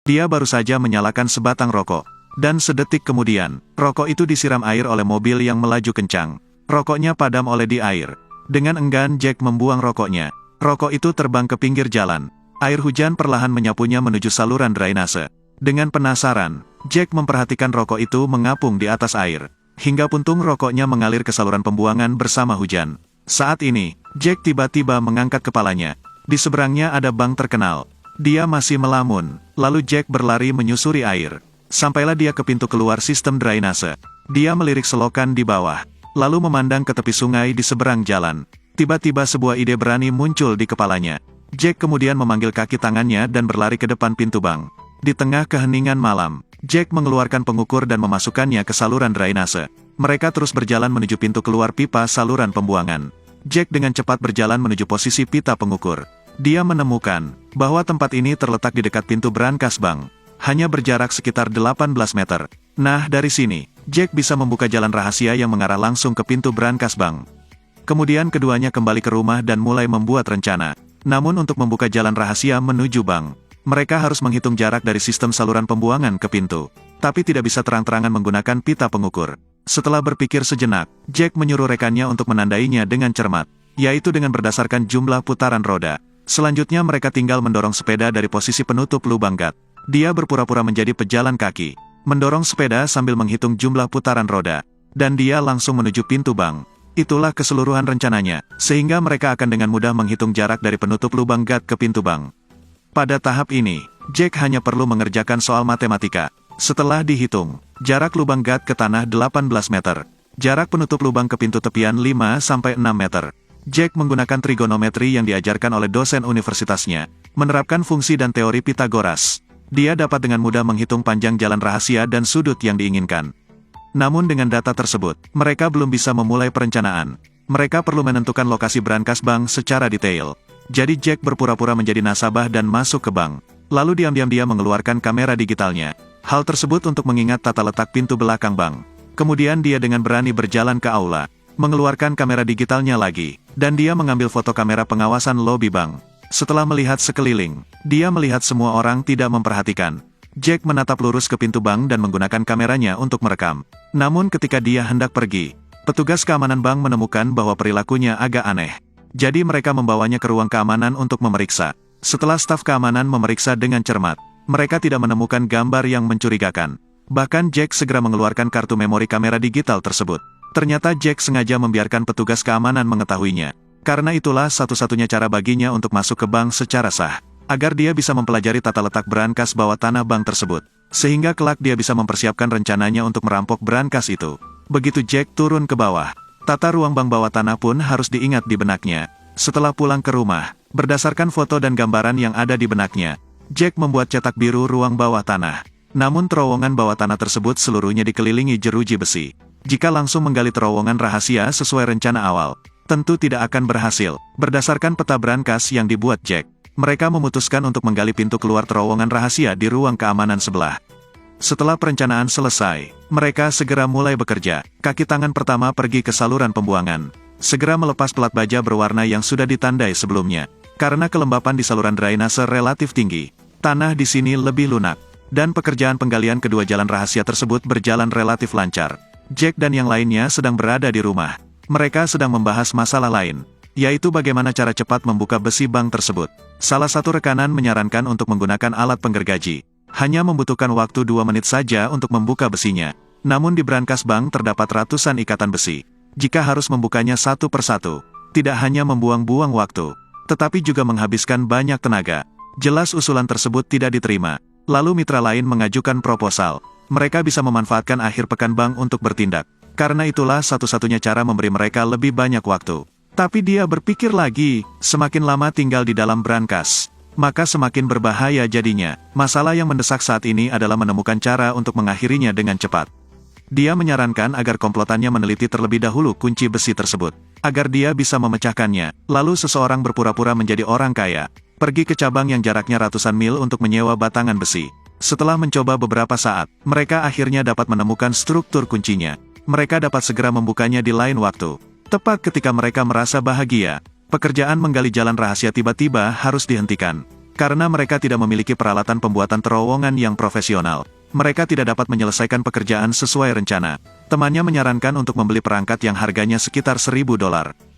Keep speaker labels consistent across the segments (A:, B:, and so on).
A: Dia baru saja menyalakan sebatang rokok. Dan sedetik kemudian, rokok itu disiram air oleh mobil yang melaju kencang. Rokoknya padam oleh di air. Dengan enggan Jack membuang rokoknya. Rokok itu terbang ke pinggir jalan. Air hujan perlahan menyapunya menuju saluran drainase. Dengan penasaran, Jack memperhatikan rokok itu mengapung di atas air. Hingga puntung rokoknya mengalir ke saluran pembuangan bersama hujan. Saat ini, Jack tiba-tiba mengangkat kepalanya. Di seberangnya ada bank terkenal. Dia masih melamun, lalu Jack berlari menyusuri air. Sampailah dia ke pintu keluar sistem drainase. Dia melirik selokan di bawah, lalu memandang ke tepi sungai di seberang jalan. Tiba-tiba sebuah ide berani muncul di kepalanya. Jack kemudian memanggil kaki tangannya dan berlari ke depan pintu bank. Di tengah keheningan malam, Jack mengeluarkan pengukur dan memasukkannya ke saluran drainase. Mereka terus berjalan menuju pintu keluar pipa saluran pembuangan. Jack dengan cepat berjalan menuju posisi pita pengukur. Dia menemukan bahwa tempat ini terletak di dekat pintu brankas bank. Hanya berjarak sekitar 18 meter. Nah, dari sini, Jack bisa membuka jalan rahasia yang mengarah langsung ke pintu brankas bank. Kemudian keduanya kembali ke rumah dan mulai membuat rencana. Namun untuk membuka jalan rahasia menuju bank, mereka harus menghitung jarak dari sistem saluran pembuangan ke pintu. Tapi tidak bisa terang-terangan menggunakan pita pengukur. Setelah berpikir sejenak, Jack menyuruh rekannya untuk menandainya dengan cermat, yaitu dengan berdasarkan jumlah putaran roda. Selanjutnya mereka tinggal mendorong sepeda dari posisi penutup lubang gat. Dia berpura-pura menjadi pejalan kaki, mendorong sepeda sambil menghitung jumlah putaran roda, dan dia langsung menuju pintu bank. Itulah keseluruhan rencananya, sehingga mereka akan dengan mudah menghitung jarak dari penutup lubang gat ke pintu bank. Pada tahap ini, Jack hanya perlu mengerjakan soal matematika. Setelah dihitung, jarak lubang gat ke tanah 18 meter, jarak penutup lubang ke pintu tepian 5-6 meter. Jack menggunakan trigonometri yang diajarkan oleh dosen universitasnya, menerapkan fungsi dan teori Pitagoras. Dia dapat dengan mudah menghitung panjang jalan rahasia dan sudut yang diinginkan. Namun dengan data tersebut, mereka belum bisa memulai perencanaan. Mereka perlu menentukan lokasi brankas bank secara detail. Jadi Jack berpura-pura menjadi nasabah dan masuk ke bank. Lalu diam-diam dia mengeluarkan kamera digitalnya. Hal tersebut untuk mengingat tata letak pintu belakang bank. Kemudian dia dengan berani berjalan ke aula, mengeluarkan kamera digitalnya lagi, dan dia mengambil foto kamera pengawasan lobi bank. Setelah melihat sekeliling, dia melihat semua orang tidak memperhatikan. Jack menatap lurus ke pintu bank dan menggunakan kameranya untuk merekam. Namun ketika dia hendak pergi, petugas keamanan bank menemukan bahwa perilakunya agak aneh. Jadi mereka membawanya ke ruang keamanan untuk memeriksa. Setelah staf keamanan memeriksa dengan cermat, mereka tidak menemukan gambar yang mencurigakan. Bahkan Jack segera mengeluarkan kartu memori kamera digital tersebut. Ternyata Jack sengaja membiarkan petugas keamanan mengetahuinya. Karena itulah satu-satunya cara baginya untuk masuk ke bank secara sah. Agar dia bisa mempelajari tata letak brankas bawah tanah bank tersebut. Sehingga kelak dia bisa mempersiapkan rencananya untuk merampok brankas itu. Begitu Jack turun ke bawah, tata ruang bank bawah tanah pun harus diingat di benaknya. Setelah pulang ke rumah, berdasarkan foto dan gambaran yang ada di benaknya, Jack membuat cetak biru ruang bawah tanah. Namun terowongan bawah tanah tersebut seluruhnya dikelilingi jeruji besi. Jika langsung menggali terowongan rahasia sesuai rencana awal, tentu tidak akan berhasil. Berdasarkan peta brankas yang dibuat Jack, mereka memutuskan untuk menggali pintu keluar terowongan rahasia di ruang keamanan sebelah. Setelah perencanaan selesai, mereka segera mulai bekerja. Kaki tangan pertama pergi ke saluran pembuangan. Segera melepas pelat baja berwarna yang sudah ditandai sebelumnya. Karena kelembapan di saluran drainase relatif tinggi, tanah di sini lebih lunak. Dan pekerjaan penggalian kedua jalan rahasia tersebut berjalan relatif lancar. Jack dan yang lainnya sedang berada di rumah. Mereka sedang membahas masalah lain, yaitu bagaimana cara cepat membuka besi bank tersebut. Salah satu rekanan menyarankan untuk menggunakan alat penggergaji. Hanya membutuhkan waktu 2 menit saja untuk membuka besinya. Namun di brankas bank terdapat ratusan ikatan besi. Jika harus membukanya satu persatu, tidak hanya membuang-buang waktu, tetapi juga menghabiskan banyak tenaga. Jelas usulan tersebut tidak diterima. Lalu mitra lain mengajukan proposal. Mereka bisa memanfaatkan akhir pekan bank untuk bertindak. Karena itulah satu-satunya cara memberi mereka lebih banyak waktu. Tapi dia berpikir lagi, semakin lama tinggal di dalam brankas, maka semakin berbahaya jadinya. Masalah yang mendesak saat ini adalah menemukan cara untuk mengakhirinya dengan cepat. Dia menyarankan agar komplotannya meneliti terlebih dahulu kunci besi tersebut, agar dia bisa memecahkannya. Lalu seseorang berpura-pura menjadi orang kaya, pergi ke cabang yang jaraknya ratusan mil untuk menyewa batangan besi. Setelah mencoba beberapa saat, mereka akhirnya dapat menemukan struktur kuncinya. Mereka dapat segera membukanya di lain waktu. Tepat ketika mereka merasa bahagia, pekerjaan menggali jalan rahasia tiba-tiba harus dihentikan. Karena mereka tidak memiliki peralatan pembuatan terowongan yang profesional, mereka tidak dapat menyelesaikan pekerjaan sesuai rencana. Temannya menyarankan untuk membeli perangkat yang harganya sekitar $1.000.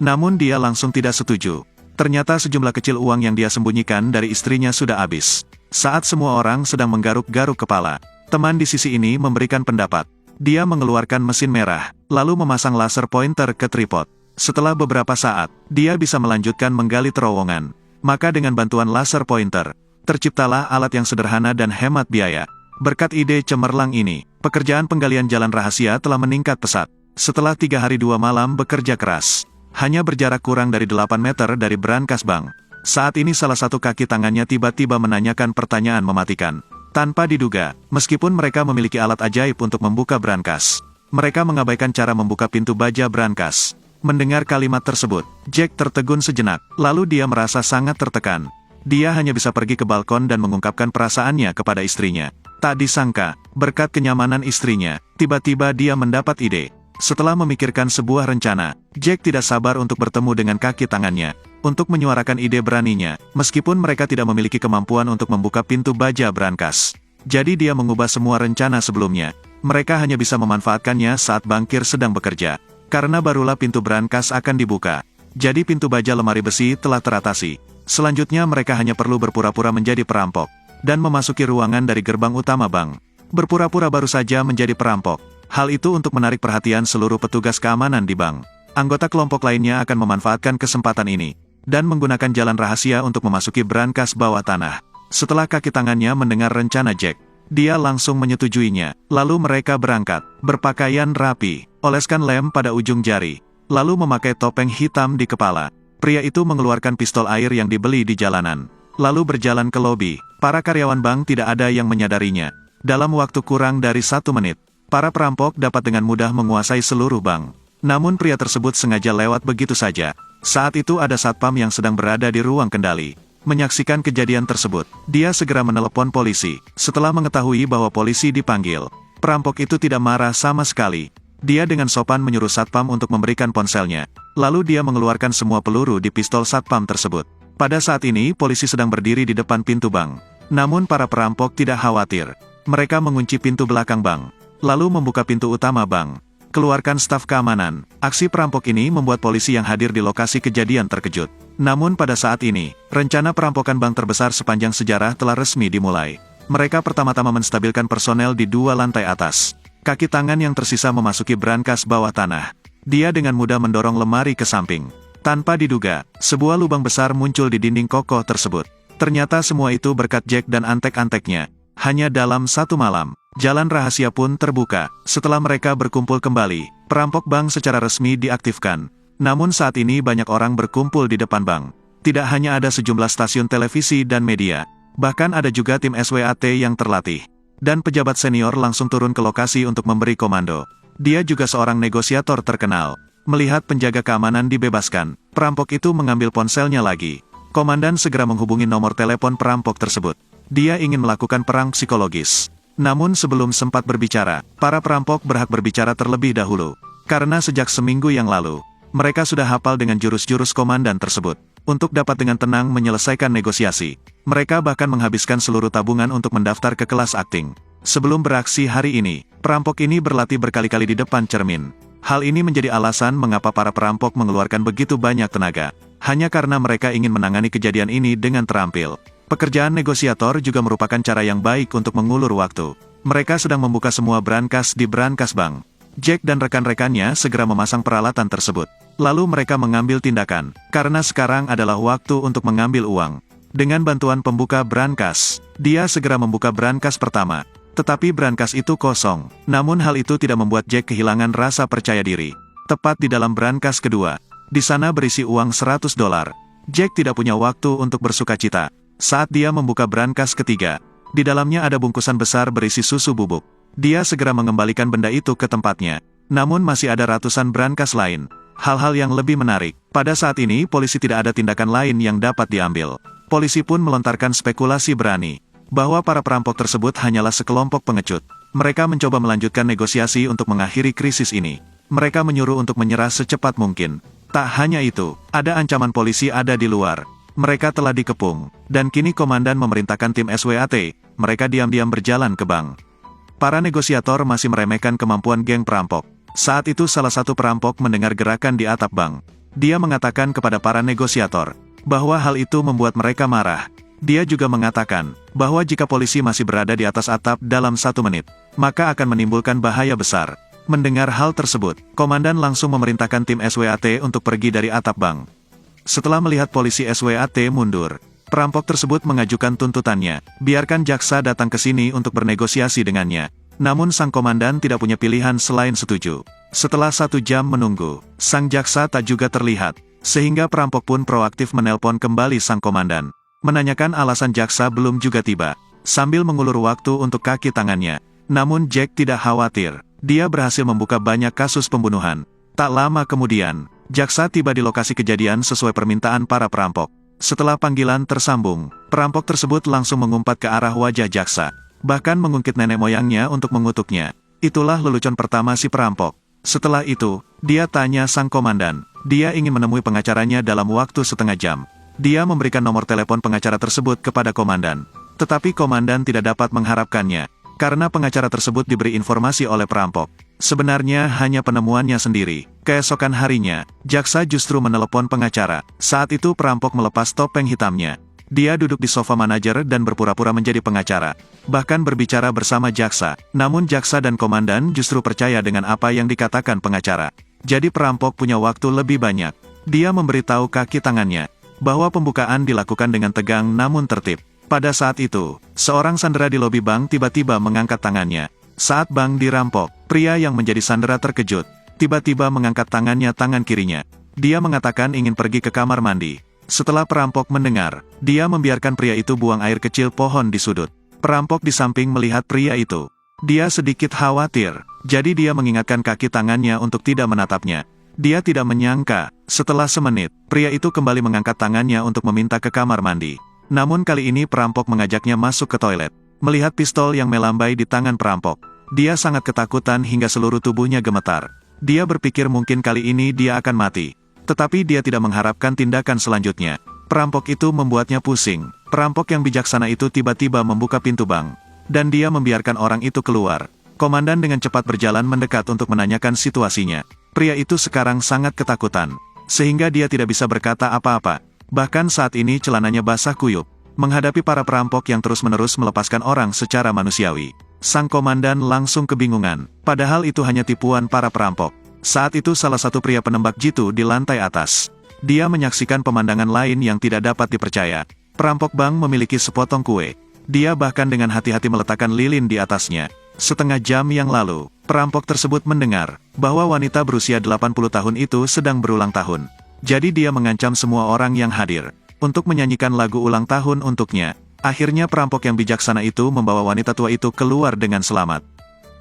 A: Namun dia langsung tidak setuju. Ternyata sejumlah kecil uang yang dia sembunyikan dari istrinya sudah habis. Saat semua orang sedang menggaruk-garuk kepala, teman di sisi ini memberikan pendapat. Dia mengeluarkan mesin merah, lalu memasang laser pointer ke tripod. Setelah beberapa saat, dia bisa melanjutkan menggali terowongan. Maka dengan bantuan laser pointer, terciptalah alat yang sederhana dan hemat biaya. Berkat ide cemerlang ini, pekerjaan penggalian jalan rahasia telah meningkat pesat. Setelah 3 hari 2 malam bekerja keras, hanya berjarak kurang dari 8 meter dari brankas bank. Saat ini salah satu kaki tangannya tiba-tiba menanyakan pertanyaan mematikan. Tanpa diduga, meskipun mereka memiliki alat ajaib untuk membuka brankas, mereka mengabaikan cara membuka pintu baja brankas. Mendengar kalimat tersebut, Jack tertegun sejenak, lalu dia merasa sangat tertekan. Dia hanya bisa pergi ke balkon dan mengungkapkan perasaannya kepada istrinya. Tak disangka, berkat kenyamanan istrinya, tiba-tiba dia mendapat ide. Setelah memikirkan sebuah rencana, Jack tidak sabar untuk bertemu dengan kaki tangannya, untuk menyuarakan ide beraninya, meskipun mereka tidak memiliki kemampuan untuk membuka pintu baja brankas. Jadi dia mengubah semua rencana sebelumnya. Mereka hanya bisa memanfaatkannya saat bankir sedang bekerja. Karena barulah pintu brankas akan dibuka. Jadi pintu baja lemari besi telah teratasi. Selanjutnya mereka hanya perlu berpura-pura menjadi perampok, dan memasuki ruangan dari gerbang utama bank. Berpura-pura baru saja menjadi perampok. Hal itu untuk menarik perhatian seluruh petugas keamanan di bank. Anggota kelompok lainnya akan memanfaatkan kesempatan ini, dan menggunakan jalan rahasia untuk memasuki brankas bawah tanah. Setelah kaki tangannya mendengar rencana Jack, dia langsung menyetujuinya. Lalu mereka berangkat, berpakaian rapi, oleskan lem pada ujung jari, lalu memakai topeng hitam di kepala. Pria itu mengeluarkan pistol air yang dibeli di jalanan, lalu berjalan ke lobi. Para karyawan bank tidak ada yang menyadarinya. Dalam waktu kurang dari 1 menit, para perampok dapat dengan mudah menguasai seluruh bank. Namun pria tersebut sengaja lewat begitu saja. Saat itu ada satpam yang sedang berada di ruang kendali. Menyaksikan kejadian tersebut, dia segera menelepon polisi. Setelah mengetahui bahwa polisi dipanggil, perampok itu tidak marah sama sekali. Dia dengan sopan menyuruh satpam untuk memberikan ponselnya. Lalu dia mengeluarkan semua peluru di pistol satpam tersebut. Pada saat ini polisi sedang berdiri di depan pintu bank. Namun para perampok tidak khawatir. Mereka mengunci pintu belakang bank, lalu membuka pintu utama bank. Keluarkan staf keamanan. Aksi perampok ini membuat polisi yang hadir di lokasi kejadian terkejut. Namun pada saat ini, rencana perampokan bank terbesar sepanjang sejarah telah resmi dimulai. Mereka pertama-tama menstabilkan personel di 2 lantai atas. Kaki tangan yang tersisa memasuki brankas bawah tanah. Dia dengan mudah mendorong lemari ke samping. Tanpa diduga, sebuah lubang besar muncul di dinding kokoh tersebut. Ternyata semua itu berkat Jack dan antek-anteknya. Hanya dalam 1 malam, jalan rahasia pun terbuka. Setelah mereka berkumpul kembali, perampok bank secara resmi diaktifkan. Namun saat ini banyak orang berkumpul di depan bank. Tidak hanya ada sejumlah stasiun televisi dan media, bahkan ada juga tim SWAT yang terlatih. Dan pejabat senior langsung turun ke lokasi untuk memberi komando. Dia juga seorang negosiator terkenal. Melihat penjaga keamanan dibebaskan, perampok itu mengambil ponselnya lagi. Komandan segera menghubungi nomor telepon perampok tersebut. Dia ingin melakukan perang psikologis. Namun sebelum sempat berbicara, para perampok berhak berbicara terlebih dahulu. Karena sejak seminggu yang lalu, mereka sudah hafal dengan jurus-jurus komandan tersebut. Untuk dapat dengan tenang menyelesaikan negosiasi, mereka bahkan menghabiskan seluruh tabungan untuk mendaftar ke kelas akting. Sebelum beraksi hari ini, perampok ini berlatih berkali-kali di depan cermin. Hal ini menjadi alasan mengapa para perampok mengeluarkan begitu banyak tenaga. Hanya karena mereka ingin menangani kejadian ini dengan terampil. Pekerjaan negosiator juga merupakan cara yang baik untuk mengulur waktu. Mereka sedang membuka semua brankas di brankas bank. Jack dan rekan-rekannya segera memasang peralatan tersebut. Lalu mereka mengambil tindakan, karena sekarang adalah waktu untuk mengambil uang. Dengan bantuan pembuka brankas, dia segera membuka brankas pertama. Tetapi brankas itu kosong. Namun hal itu tidak membuat Jack kehilangan rasa percaya diri. Tepat di dalam brankas kedua, di sana berisi uang $100. Jack tidak punya waktu untuk bersukacita. Saat dia membuka brankas ketiga, di dalamnya ada bungkusan besar berisi susu bubuk. Dia segera mengembalikan benda itu ke tempatnya. Namun masih ada ratusan brankas lain. Hal-hal yang lebih menarik, pada saat ini polisi tidak ada tindakan lain yang dapat diambil. Polisi pun melontarkan spekulasi berani, bahwa para perampok tersebut hanyalah sekelompok pengecut. Mereka mencoba melanjutkan negosiasi untuk mengakhiri krisis ini. Mereka menyuruh untuk menyerah secepat mungkin. Tak hanya itu, ada ancaman polisi ada di luar. mereka telah dikepung, dan kini komandan memerintahkan tim SWAT, mereka diam-diam berjalan ke bank. Para negosiator masih meremehkan kemampuan geng perampok. Saat itu salah satu perampok mendengar gerakan di atap bank. Dia mengatakan kepada para negosiator, bahwa hal itu membuat mereka marah. Dia juga mengatakan, bahwa jika polisi masih berada di atas atap dalam 1 menit, maka akan menimbulkan bahaya besar. Mendengar hal tersebut, komandan langsung memerintahkan tim SWAT untuk pergi dari atap bank. Setelah melihat polisi SWAT mundur, perampok tersebut mengajukan tuntutannya, biarkan jaksa datang ke sini untuk bernegosiasi dengannya. Namun sang komandan tidak punya pilihan selain setuju. Setelah 1 jam menunggu, sang jaksa tak juga terlihat, sehingga perampok pun proaktif menelpon kembali sang komandan, menanyakan alasan jaksa belum juga tiba, sambil mengulur waktu untuk kaki tangannya. Namun Jack tidak khawatir, dia berhasil membuka banyak kasus pembunuhan. Tak lama kemudian, jaksa tiba di lokasi kejadian sesuai permintaan para perampok. Setelah panggilan tersambung, perampok tersebut langsung mengumpat ke arah wajah jaksa, bahkan mengungkit nenek moyangnya untuk mengutuknya. Itulah lelucon pertama si perampok. Setelah itu, dia tanya sang komandan, dia ingin menemui pengacaranya dalam waktu setengah jam. Dia memberikan nomor telepon pengacara tersebut kepada komandan. Tetapi komandan tidak dapat mengharapkannya, karena pengacara tersebut diberi informasi oleh perampok. Sebenarnya hanya penemuannya sendiri. Keesokan harinya, jaksa justru menelepon pengacara. Saat itu perampok melepas topeng hitamnya. Dia duduk di sofa manajer dan berpura-pura menjadi pengacara. Bahkan berbicara bersama jaksa. Namun jaksa dan komandan justru percaya dengan apa yang dikatakan pengacara. Jadi perampok punya waktu lebih banyak. Dia memberitahu kaki tangannya, bahwa pembukaan dilakukan dengan tegang namun tertib. Pada saat itu, seorang sandera di lobi bank tiba-tiba mengangkat tangannya. Saat bank dirampok, pria yang menjadi sandera terkejut, tiba-tiba mengangkat tangan kirinya. Dia mengatakan ingin pergi ke kamar mandi. Setelah perampok mendengar, dia membiarkan pria itu buang air kecil pohon di sudut. Perampok di samping melihat pria itu. Dia sedikit khawatir, jadi dia mengingatkan kaki tangannya untuk tidak menatapnya. Dia tidak menyangka, setelah semenit, pria itu kembali mengangkat tangannya untuk meminta ke kamar mandi. Namun kali ini perampok mengajaknya masuk ke toilet. Melihat pistol yang melambai di tangan perampok, dia sangat ketakutan hingga seluruh tubuhnya gemetar. Dia berpikir mungkin kali ini dia akan mati. Tetapi dia tidak mengharapkan tindakan selanjutnya. Perampok itu membuatnya pusing. Perampok yang bijaksana itu tiba-tiba membuka pintu bank, dan dia membiarkan orang itu keluar. Komandan dengan cepat berjalan mendekat untuk menanyakan situasinya. Pria itu sekarang sangat ketakutan, sehingga dia tidak bisa berkata apa-apa. Bahkan saat ini celananya basah kuyup. Menghadapi para perampok yang terus-menerus melepaskan orang secara manusiawi, sang komandan langsung kebingungan, padahal itu hanya tipuan para perampok. Saat itu salah satu pria penembak jitu di lantai atas. Dia menyaksikan pemandangan lain yang tidak dapat dipercaya. Perampok bank memiliki sepotong kue. Dia bahkan dengan hati-hati meletakkan lilin di atasnya. Setengah jam yang lalu, perampok tersebut mendengar bahwa wanita berusia 80 tahun itu sedang berulang tahun. Jadi dia mengancam semua orang yang hadir untuk menyanyikan lagu ulang tahun untuknya. Akhirnya perampok yang bijaksana itu membawa wanita tua itu keluar dengan selamat.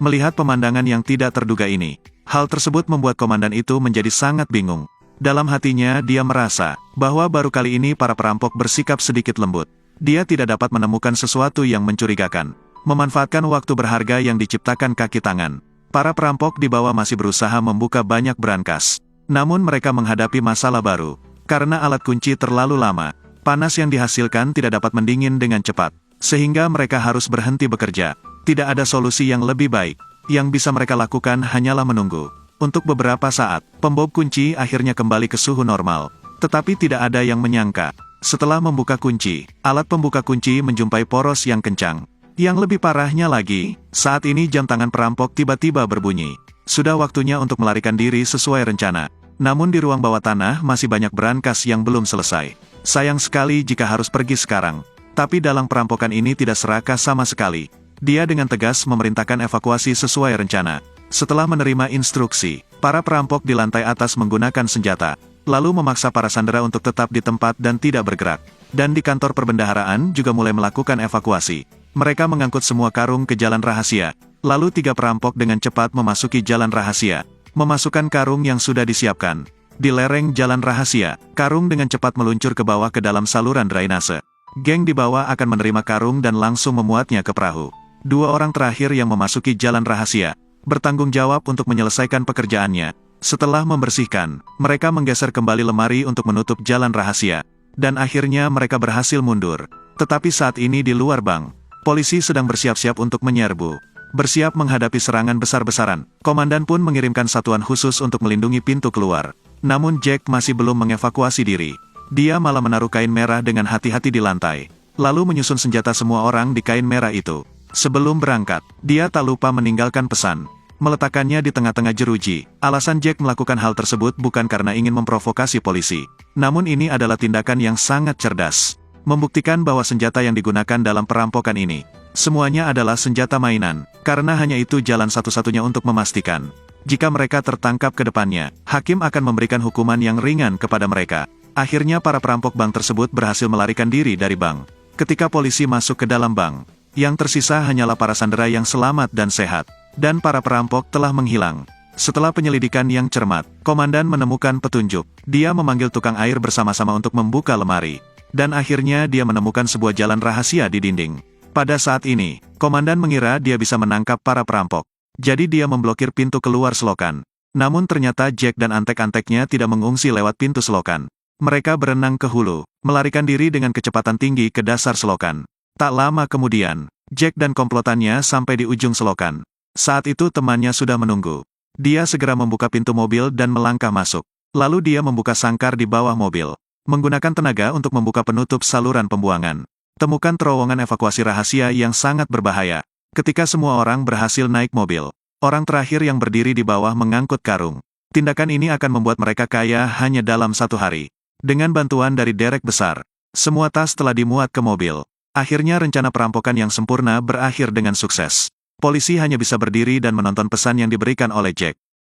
A: Melihat pemandangan yang tidak terduga ini, hal tersebut membuat komandan itu menjadi sangat bingung. Dalam hatinya dia merasa bahwa baru kali ini para perampok bersikap sedikit lembut. Dia tidak dapat menemukan sesuatu yang mencurigakan. Memanfaatkan waktu berharga yang diciptakan kaki tangan, para perampok di bawah masih berusaha membuka banyak brankas. Namun mereka menghadapi masalah baru. Karena alat kunci terlalu lama, panas yang dihasilkan tidak dapat mendingin dengan cepat, sehingga mereka harus berhenti bekerja. Tidak ada solusi yang lebih baik. Yang bisa mereka lakukan hanyalah menunggu. Untuk beberapa saat, pembob kunci akhirnya kembali ke suhu normal. Tetapi tidak ada yang menyangka. Setelah membuka kunci, alat pembuka kunci menjumpai poros yang kencang. Yang lebih parahnya lagi, saat ini jam tangan perampok tiba-tiba berbunyi. Sudah waktunya untuk melarikan diri sesuai rencana. Namun di ruang bawah tanah masih banyak brankas yang belum selesai. Sayang sekali jika harus pergi sekarang. Tapi dalang perampokan ini tidak serakah sama sekali. Dia dengan tegas memerintahkan evakuasi sesuai rencana. Setelah menerima instruksi, para perampok di lantai atas menggunakan senjata, lalu memaksa para sandera untuk tetap di tempat dan tidak bergerak. Dan di kantor perbendaharaan juga mulai melakukan evakuasi. Mereka mengangkut semua karung ke jalan rahasia. Lalu 3 perampok dengan cepat memasuki jalan rahasia. Memasukkan karung yang sudah disiapkan. Di lereng jalan rahasia, karung dengan cepat meluncur ke bawah ke dalam saluran drainase. Geng di bawah akan menerima karung dan langsung memuatnya ke perahu. 2 orang terakhir yang memasuki jalan rahasia bertanggung jawab untuk menyelesaikan pekerjaannya. Setelah membersihkan, mereka menggeser kembali lemari untuk menutup jalan rahasia. dan akhirnya mereka berhasil mundur. Tetapi saat ini di luar bank, polisi sedang bersiap-siap untuk menyerbu. Bersiap menghadapi serangan besar-besaran, komandan pun mengirimkan satuan khusus untuk melindungi pintu keluar. Namun Jack masih belum mengevakuasi diri. Dia malah menaruh kain merah dengan hati-hati di lantai, lalu menyusun senjata semua orang di kain merah itu. Sebelum berangkat, dia tak lupa meninggalkan pesan, meletakkannya di tengah-tengah jeruji. Alasan Jack melakukan hal tersebut bukan karena ingin memprovokasi polisi. Namun ini adalah tindakan yang sangat cerdas. Membuktikan bahwa senjata yang digunakan dalam perampokan ini, semuanya adalah senjata mainan, karena hanya itu jalan satu-satunya untuk memastikan. Jika mereka tertangkap ke depannya, hakim akan memberikan hukuman yang ringan kepada mereka. Akhirnya para perampok bank tersebut berhasil melarikan diri dari bank. Ketika polisi masuk ke dalam bank, yang tersisa hanyalah para sandera yang selamat dan sehat. Dan para perampok telah menghilang. Setelah penyelidikan yang cermat, komandan menemukan petunjuk. Dia memanggil tukang air bersama-sama untuk membuka lemari. Dan akhirnya dia menemukan sebuah jalan rahasia di dinding. Pada saat ini, komandan mengira dia bisa menangkap para perampok. Jadi dia memblokir pintu keluar selokan. Namun ternyata Jack dan antek-anteknya tidak mengungsi lewat pintu selokan. Mereka berenang ke hulu, melarikan diri dengan kecepatan tinggi ke dasar selokan. Tak lama kemudian, Jack dan komplotannya sampai di ujung selokan. Saat itu temannya sudah menunggu. Dia segera membuka pintu mobil dan melangkah masuk. Lalu dia membuka sangkar di bawah mobil, menggunakan tenaga untuk membuka penutup saluran pembuangan. Temukan terowongan evakuasi rahasia yang sangat berbahaya. Ketika semua orang berhasil naik mobil, orang terakhir yang berdiri di bawah mengangkut karung. Tindakan ini akan membuat mereka kaya hanya dalam 1 hari. Dengan bantuan dari derek besar, semua tas telah dimuat ke mobil. Akhirnya rencana perampokan yang sempurna berakhir dengan sukses. Polisi hanya bisa berdiri dan menonton pesan yang diberikan oleh Jack.